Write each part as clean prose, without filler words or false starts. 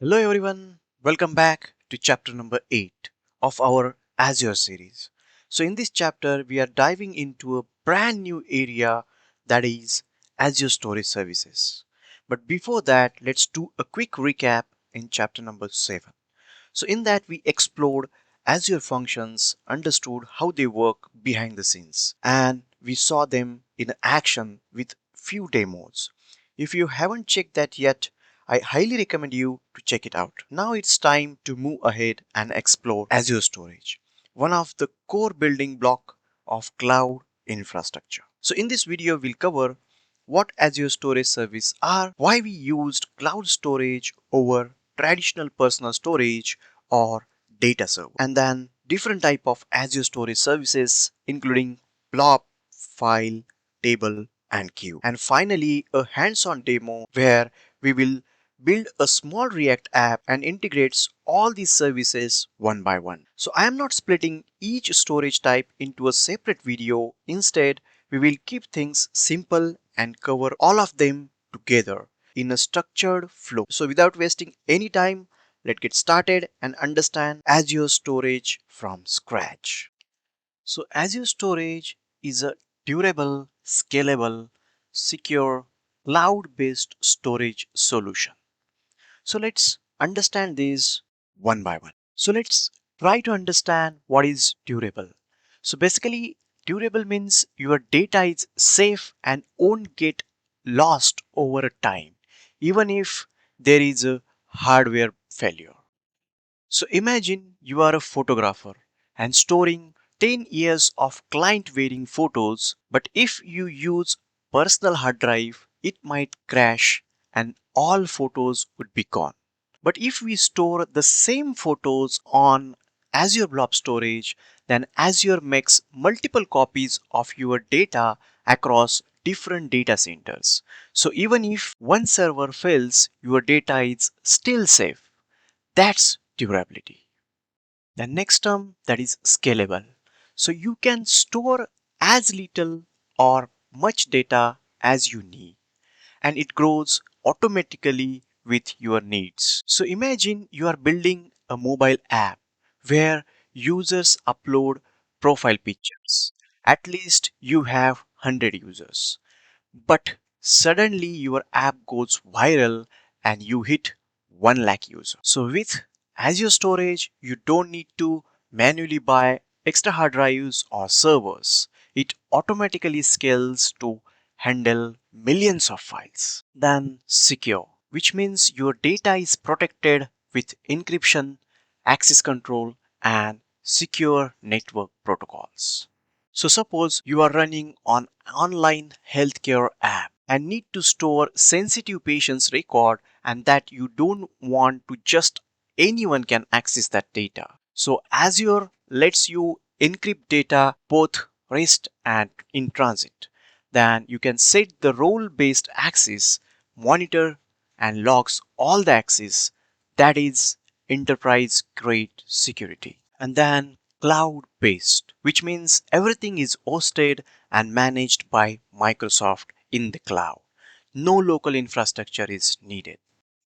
Hello everyone, welcome back to chapter number 8 of our Azure series. So in this chapter we are diving into a brand new area, that is Azure Storage Services. But before that, let's do a quick recap in chapter number 7. So in that we explored Azure functions, understood how they work behind the scenes, and we saw them in action with few demos. If you haven't checked that yet, I highly recommend you to check it out. Now it's time to move ahead and explore Azure Storage, one of the core building block of cloud infrastructure. So in this video, we'll cover what Azure Storage Service are, why we used cloud storage over traditional personal storage or data server, and then different type of Azure Storage Services including Blob, file, table, and queue. And finally, a hands-on demo where we will build a small React app and integrates all these services one by one. So I am not splitting each storage type into a separate video. Instead, we will keep things simple and cover all of them together in a structured flow. So without wasting any time, let's get started and understand Azure Storage from scratch. So Azure Storage is a durable, scalable, secure, cloud-based storage solution. So let's understand these one by one. So let's try to understand what is durable. So basically, durable means your data is safe and won't get lost over a time, even if there is a hardware failure. So imagine you are a photographer and storing 10 years of client wedding photos, but if you use personal hard drive, it might crash and all photos would be gone. But if we store the same photos on Azure Blob Storage, then Azure makes multiple copies of your data across different data centers. So even if one server fails, your data is still safe. That's durability. The next term, that is scalable. So you can store as little or much data as you need, and it grows automatically with your needs. So imagine you are building a mobile app where users upload profile pictures. At least you have 100 users. But suddenly your app goes viral and you hit 1 lakh users. So with Azure Storage, you don't need to manually buy extra hard drives or servers. It automatically scales to handle millions of files. Then secure, which means your data is protected with encryption, access control, and secure network protocols. So suppose you are running on online healthcare app and need to store sensitive patients record, and that you don't want to just anyone can access that data. So Azure lets you encrypt data both rest and in transit. Then you can set the role-based access, monitor and logs all the access. That is enterprise grade security. And then cloud based, which means everything is hosted and managed by Microsoft in the cloud. No local infrastructure is needed.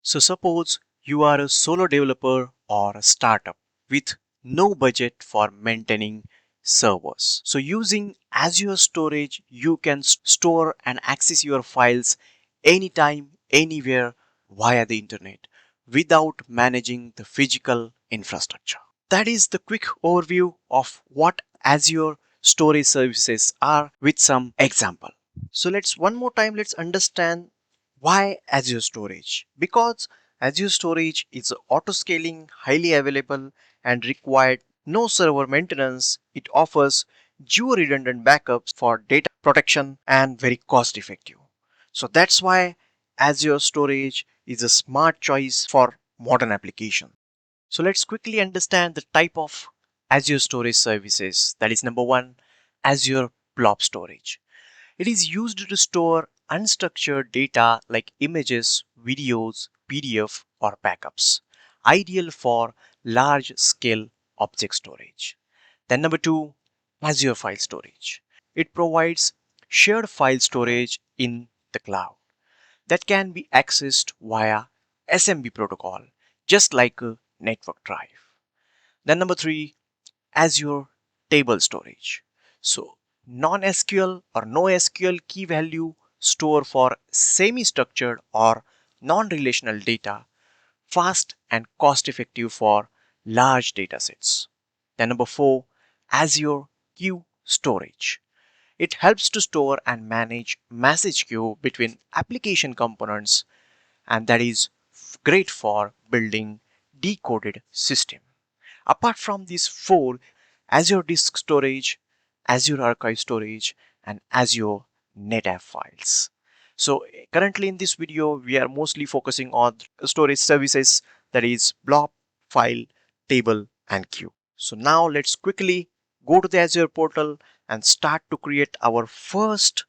So suppose you are a solo developer or a startup with no budget for maintaining servers. So using Azure Storage, you can store and access your files anytime, anywhere via the internet without managing the physical infrastructure. That is the quick overview of what Azure Storage Services are with some example. So let's understand why Azure Storage. Because Azure Storage is auto-scaling, highly available, and required no server maintenance. It offers geo-redundant backups for data protection and very cost-effective. So that's why Azure Storage is a smart choice for modern application. So let's quickly understand the type of Azure Storage Services. That is number one, Azure Blob Storage. It is used to store unstructured data like images, videos, PDF, or backups, ideal for large scale object storage. Then, number two, Azure File Storage. It provides shared file storage in the cloud that can be accessed via SMB protocol, just like a network drive. Then number three, Azure table storage. So non-SQL or no SQL key value store for semi-structured or non-relational data, fast and cost-effective for large data sets. Then number four, Azure queue storage. It helps to store and manage message queue between application components, and that is great for building decoded system. Apart from these four, Azure Disk Storage, Azure Archive Storage, and Azure NetApp Files. So currently in this video, we are mostly focusing on storage services, that is Blob, File, Table, and Queue. So now let's quickly go to the Azure portal and start to create our first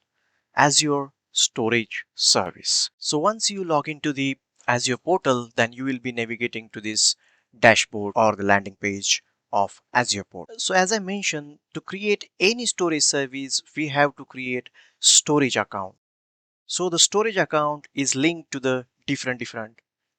Azure Storage Service. So once you log into the Azure portal, then you will be navigating to this dashboard or the landing page of Azure portal. So as I mentioned, to create any storage service, we have to create storage account. So the storage account is linked to the different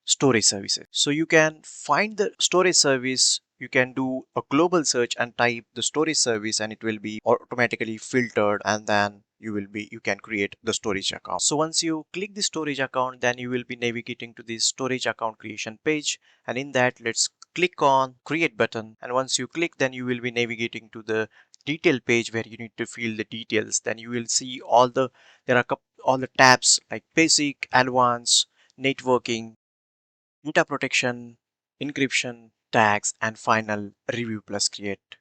storage services. So you can find the storage service, you can do a global search and type the storage service, and it will be automatically filtered, and then you can create the storage account. So once you click the storage account, then you will be navigating to the storage account creation page, and in that let's click on create button, and once you click, then you will be navigating to the detail page where you need to fill the details. Then you will see there are all the tabs like basic, advanced, networking, data protection, encryption, tags, and final review plus create.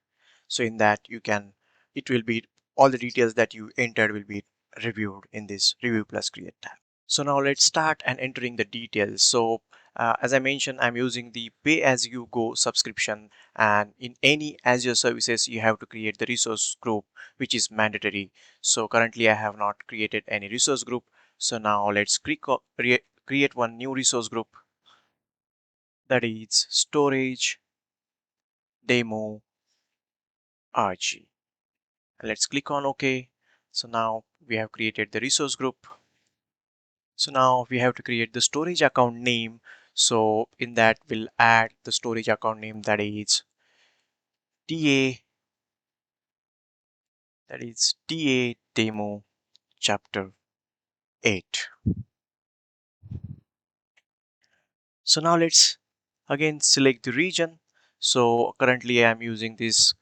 So in that it will be all the details that you entered will be reviewed in this review plus create tab. So now let's start and entering the details. So as I mentioned, I'm using the pay as you go subscription, and in any Azure services you have to create the resource group, which is mandatory. So currently I have not created any resource group. So now let's create one new resource group, that is storage demo RG. And let's click on OK. So now we have created the resource group. So now we have to create the storage account name. So in that we'll add the storage account name, that is TA, demo chapter 8. So now let's again select the region. So currently I'm using this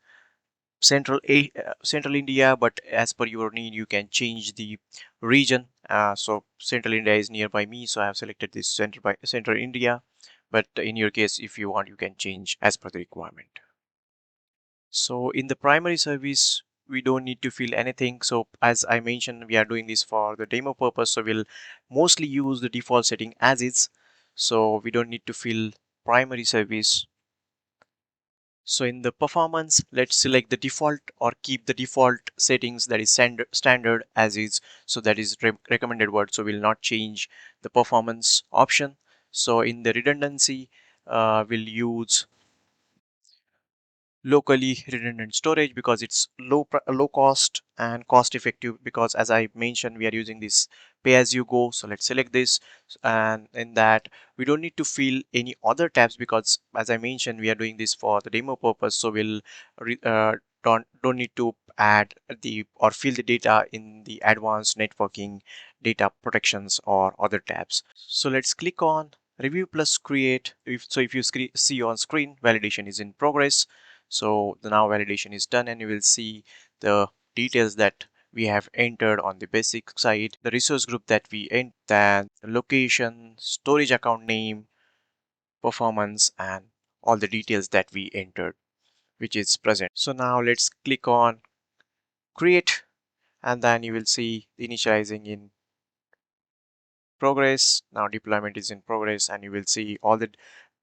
Central India, but as per your need you can change the region. So Central India is nearby me, so I have selected this Central India, but in your case, if you want, you can change as per the requirement. So in the primary service, we don't need to fill anything. So as I mentioned, we are doing this for the demo purpose, so we'll mostly use the default setting as is. So we don't need to fill primary service. So in the performance, let's select the default or keep the default settings, that is standard as is. So that is recommended word. So we'll not change the performance option. So in the redundancy, we'll use locally redundant storage because it's low cost and cost effective, because as I mentioned, we are using this pay as you go. So let's select this, and in that we don't need to fill any other tabs because as I mentioned, we are doing this for the demo purpose. So we'll don't need to add the or fill the data in the advanced networking, data protections, or other tabs. So let's click on review plus create. If you see on screen, validation is in progress. So the now validation is done, and you will see the details that we have entered on the basic side, the resource group that we entered, then the location, storage account name, performance, and all the details that we entered, which is present. So now let's click on create, and then you will see the initializing in progress. Now deployment is in progress, and you will see all the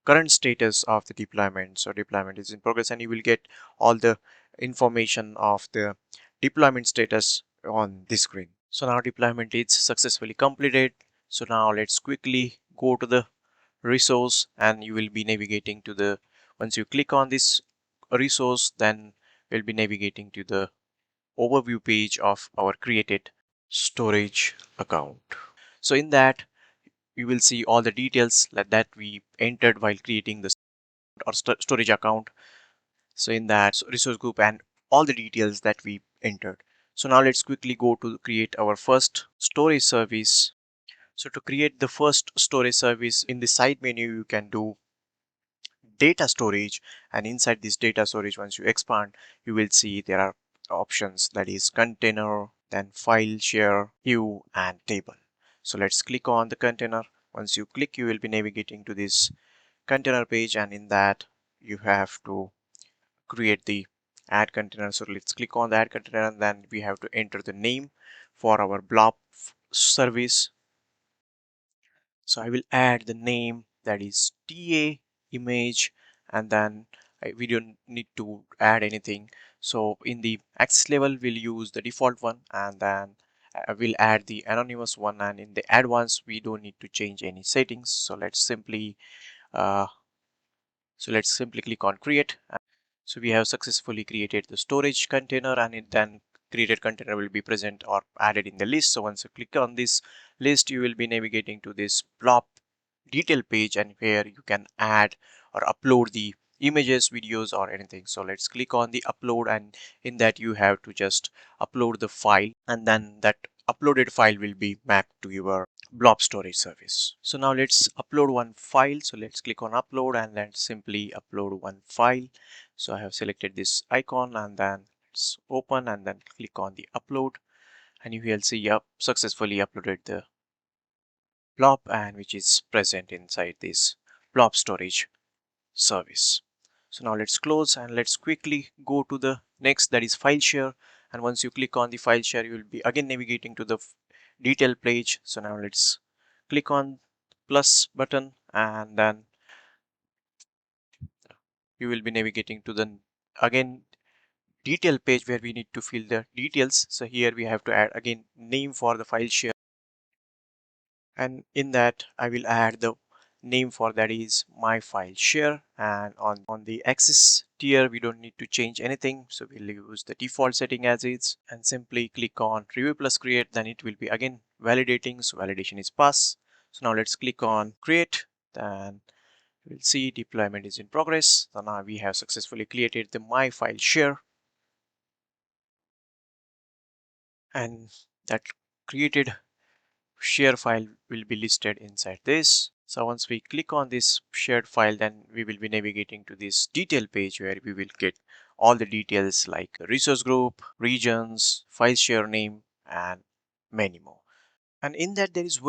current status of the deployment. So deployment is in progress, and you will get all the information of the deployment status on this screen. So now deployment is successfully completed. So now let's quickly go to the resource, and you will be navigating to the, once you click on this resource, then we'll be navigating to the overview page of our created storage account. So in that you will see all the details that we entered while creating the storage account. So in that resource group and all the details that we entered. So now let's quickly go to create our first storage service. So to create the first storage service, in the side menu you can do data storage, and inside this data storage, once you expand, you will see there are options, that is container, then file share, queue, and table. So let's click on the container. Once you click, you will be navigating to this container page, and in that you have to create the add container. So let's click on the add container, and then we have to enter the name for our blob service. So I will add the name, that is TA image, and then we don't need to add anything. So in the access level, we'll use the default one, and then we'll add the anonymous one, and in the advanced, we don't need to change any settings. So uh, let's simply click on create. So we have successfully created the storage container, and it then created container will be present or added in the list. So once you click on this list, you will be navigating to this blob detail page, and where you can add or upload the images, videos, or anything. So let's click on the upload, and in that you have to just upload the file, and then that uploaded file will be mapped to your blob storage service. So now let's upload one file. So let's click on upload, and then simply upload one file. So I have selected this icon, and then let's open, and then click on the upload, and you will see yep, successfully uploaded the blob, and which is present inside this blob storage service. So now let's close, and let's quickly go to the next, that is file share. And once you click on the file share, you will be again navigating to the detail page. So now let's click on plus button, and then you will be navigating to the again detail page, where we need to fill the details. So here we have to add again name for the file share, and in that I will add the name for that is my file share. And on the access tier, we don't need to change anything, so we'll use the default setting as is, and simply click on review plus create. Then it will be again validating, so validation is pass. So now let's click on create, then we'll see deployment is in progress. So now we have successfully created the my file share, and that created share file will be listed inside this. So once we click on this shared file, then we will be navigating to this detail page, where we will get all the details like resource group, regions, file share name, and many more. And in that there is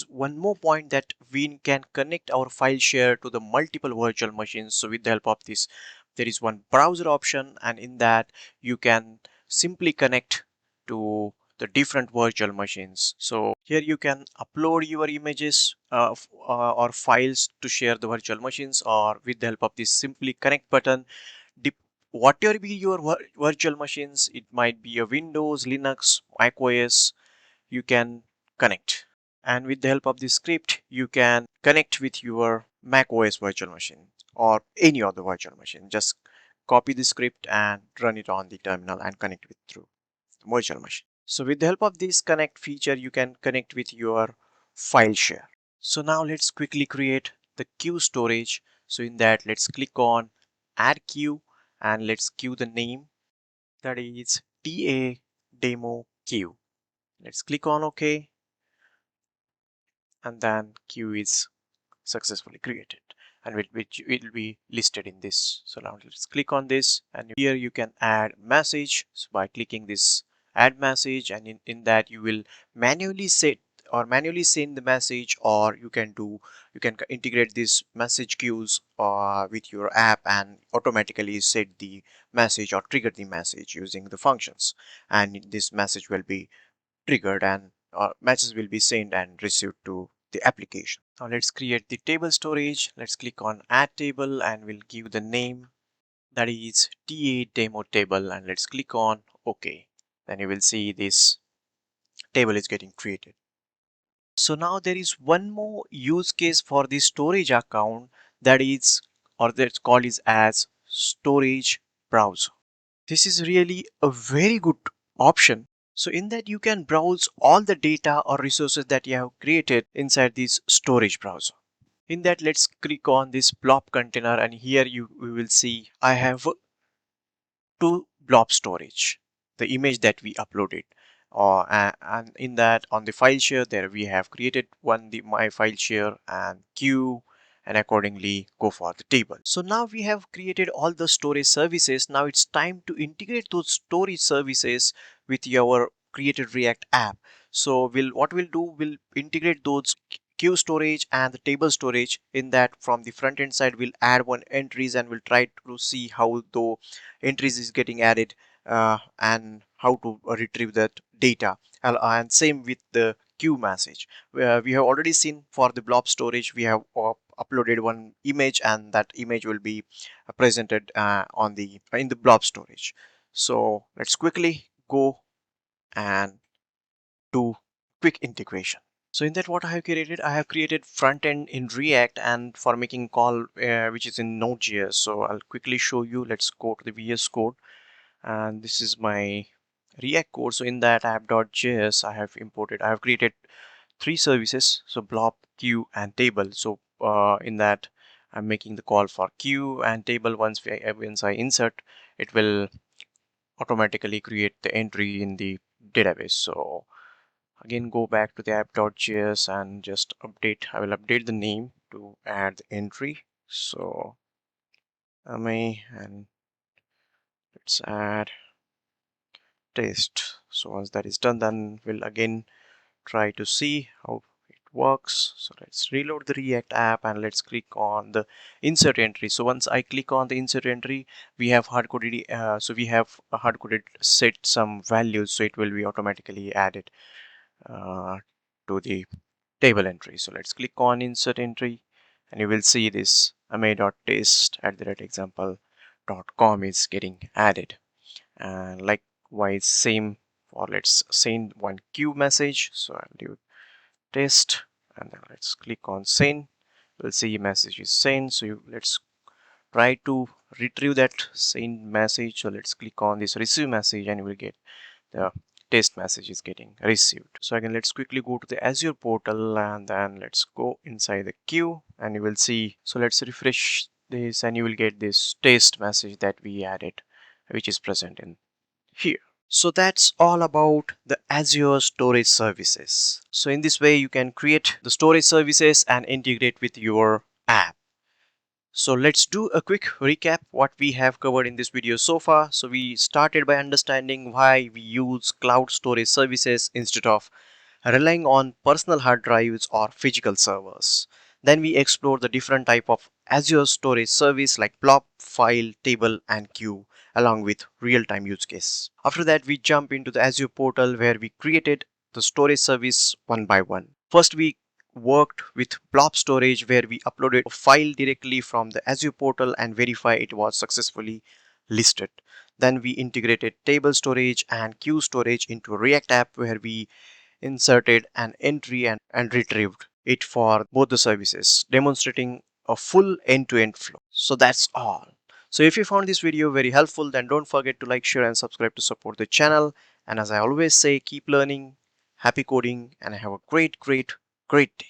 one more point, that we can connect our file share to the multiple virtual machines. So with the help of this, there is one browser option, and in that you can simply connect to the different virtual machines. So here you can upload your images or files to share the virtual machines, or with the help of this simply connect button, dip, whatever be your virtual machines, it might be a Windows, Linux, Mac OS, you can connect. And with the help of this script, you can connect with your Mac OS virtual machine or any other virtual machine. Just copy the script and run it on the terminal and connect with through the virtual machine. So with the help of this connect feature, you can connect with your file share. So now let's quickly create the queue storage. So in that, let's click on add queue, and let's queue the name, that is TA demo queue. Let's click on OK, and then queue is successfully created, and which will be listed in this. So now let's click on this, and here you can add message. So by clicking this add message, and in that you will manually set or manually send the message, or you can integrate this message queues with your app, and automatically set the message or trigger the message using the functions, and this message will be triggered, and matches will be sent and received to the application. Now let's create the table storage. Let's click on add table, and we'll give the name, that is TA demo table, and let's click on OK. Then you will see this table is getting created. So now there is one more use case for the storage account, that is, or that's called is as storage browser. This is really a very good option. So in that you can browse all the data or resources that you have created inside this storage browser. In that, let's click on this blob container, and here we will see I have two blob storage, the image that we uploaded. And in that, on the file share, there we have created my file share and queue, and accordingly go for the table. So now we have created all the storage services. Now it's time to integrate those storage services with your created React app. So what we'll do, we'll integrate those queue storage and the table storage. In that, from the front end side, we'll add one entries, and we'll try to see how the entries is getting added, and how to retrieve that data. And same with the queue message. We have already seen for the blob storage, we have uploaded one image, and that image will be presented in the blob storage. So let's quickly go and do quick integration. So in that, what I have created front end in React, and for making call which is in Node.js. So I'll quickly show you. Let's go to the VS Code, and this is my React code. So in that app.js, I have created three services, so blob, queue, and table. So in that, I'm making the call for queue and table. Once I insert, it will automatically create the entry in the database. So again, go back to the app.js and just update. I will update the name to add the entry. So MA, and let's add test. So once that is done, then we'll again try to see how it works. So let's reload the React app, and let's click on the insert entry. So once I click on the insert entry, we have hard-coded set some values, so it will be automatically added to the table entry. So let's click on insert entry, and you will see this ma.test@example.com is getting added. And likewise, same for, let's send one queue message. So I'll do test, and then let's click on send. We'll see message is sent. So let's try to retrieve that send message. So let's click on this receive message, and you will get the test message is getting received. So again, let's quickly go to the Azure portal, and then let's go inside the queue, and you will see. So let's refresh this, and you will get this test message that we added, which is present in here. So that's all about the Azure Storage Services. So in this way, you can create the storage services and integrate with your app. So let's do a quick recap what we have covered in this video so far. So we started by understanding why we use cloud storage services instead of relying on personal hard drives or physical servers. Then we explore the different type of Azure storage service like blob, file, table, and queue, along with real-time use case. After that, we jump into the Azure portal, where we created the storage service one by one. First, we worked with blob storage, where we uploaded a file directly from the Azure portal and verify it was successfully listed. Then we integrated table storage and queue storage into a React app, where we inserted an entry and retrieved it for both the services, demonstrating a full end-to-end flow. So that's all. So if you found this video very helpful, then don't forget to like, share, and subscribe to support the channel. And as I always say, keep learning, happy coding, and have a great day.